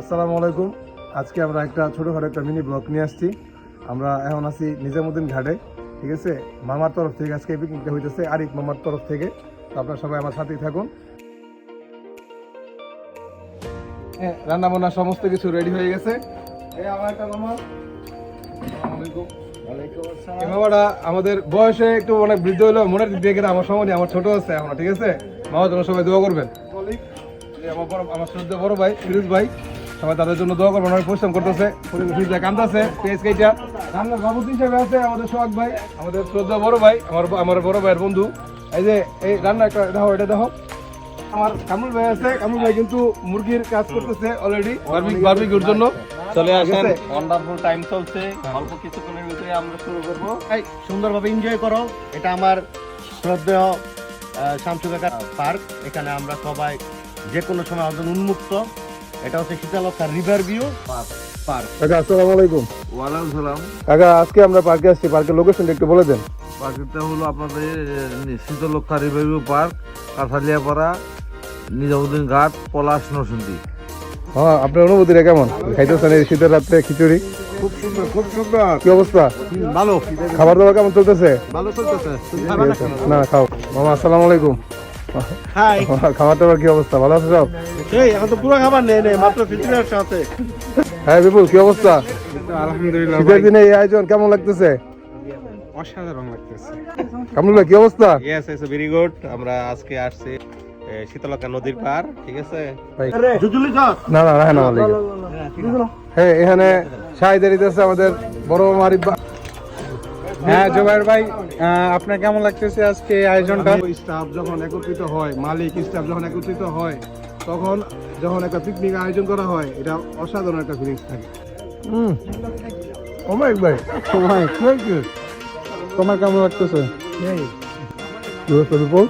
আসসালামু আলাইকুম। আজকে আমরা একটা ছোটখাটো একটা মিনি ব্লগ নিয়ে আসছি। আমরা এখন আছি নিজামুদ্দিন ঘাটে, ঠিক আছে। মামার তরফ থেকে আজকে এই পিকনিকটা হইতেছে, আরিফ মামার তরফ থেকে। তো আপনারা সবাই আমার সাথেই থাকুন। হ্যাঁ, রান্না বান্না সমস্ত কিছু রেডি হয়ে গেছে। এই আমার একটা মামা, এই মামাটা আমাদের বয়সে একটু অনেক বৃদ্ধ হলো, মনের দিক দিয়ে গেলে আমার সময় নেই, আমার ছোট আছে এখনো, ঠিক আছে। মামার জন্য সবাই দোয়া করবেন। আমার শ্রদ্ধা বড় ভাই ফিরোজ ভাই, সবাই তাদের জন্য দোয়া করবেন। অনেক পরিশ্রম করতেছে, কামতেছে পেঁয়াজ কেইটা। রান্নার বাবুদ্দিন সাহেব আছে, আমাদের সোহাগ ভাই, আমাদের শ্রদ্ধা বড় ভাই, আমার বড় ভাইয়ের বন্ধু। এই যে এই রান্না একটা দেখো, এটা দেখো। আমার কামরুল ভাই আছে, কামরুল ভাই কিন্তু মুরগির কাজ করতেছে অলরেডি বারবিকিউর জন্য। চলে আসেন, ওয়ান্ডারফুল টাইম চলছে, অল্প কিছুক্ষণের ভিতরে আমরা শুরু করব। সুন্দরভাবে এনজয় করো। এটা আমার শ্রদ্ধেয় শামসু কাকা পার্ক। এখানে আমরা সবাই যে কোনো সময় আমাদের উন্মুক্ত। এটা হচ্ছে শীতলক্ষা রিভার ভিউ পার্ক। কাকা আসসালামু আলাইকুম। ওয়ালাইকুম সালাম। কাকা আজকে আমরা পার্কে আসছি, পার্কের লোকেশনটা একটু বলে দেন। পার্কটা হলো আপনাদের শীতলক্ষা রিভার পার্ক, কাঁঠালিয়াপাড়া, নিজামুদ্দিন ঘাট, পলাশ, নরসিংদী। হ্যাঁ, আপনার অনুভূতিটা কেমন? খাইতেছেন এই শীতের রাত্রে খিচুড়ি? খুব সুন্দর, খুব সুন্দর। কি অবস্থা? ভালো, খাবার দাবার কেমন চলতেছে? ভালো চলতেছে। না খাও। মামা আসসালামু আলাইকুম। হাই। খাবার দাবার কি অবস্থা? ভালো আছে সব? এই এখন তো পুরো খাবার নেই মাত্র খিচুড়ির সাথে। হ্যাঁ বিপুল, কি অবস্থা? আলহামদুলিল্লাহ। শীতের দিনে এই আয়োজন কেমন লাগতেছে? অসাধারণ লাগতেছে। কামরুল ভাই কি অবস্থা? Yes, it's very good. আমরা আজকে আসছি শীতলক্ষা নদীর পার, ঠিক আছে। ভাই জুজুলি চল। না না রাখেন আমার লেগে। হ্যাঁ, এখানে শাহিদের আছে আমাদের বড় মামা আরিফ ভাই। হ্যাঁ জোবাইর ভাই, আপনার কেমন লাগতেছে আজকে আয়োজনটা? স্টাফ যখন একত্রিত হয়, মালিক স্টাফ যখন একত্রিত হয়, তখন যখন একটা পিকনিক আয়োজন করা হয়, এটা অসাধারণ একটা ফিলিংস থাকে। ওমাইক ভাই, থ্যাংক ইউ। তোমার কেমন লাগতেছে? বিপুল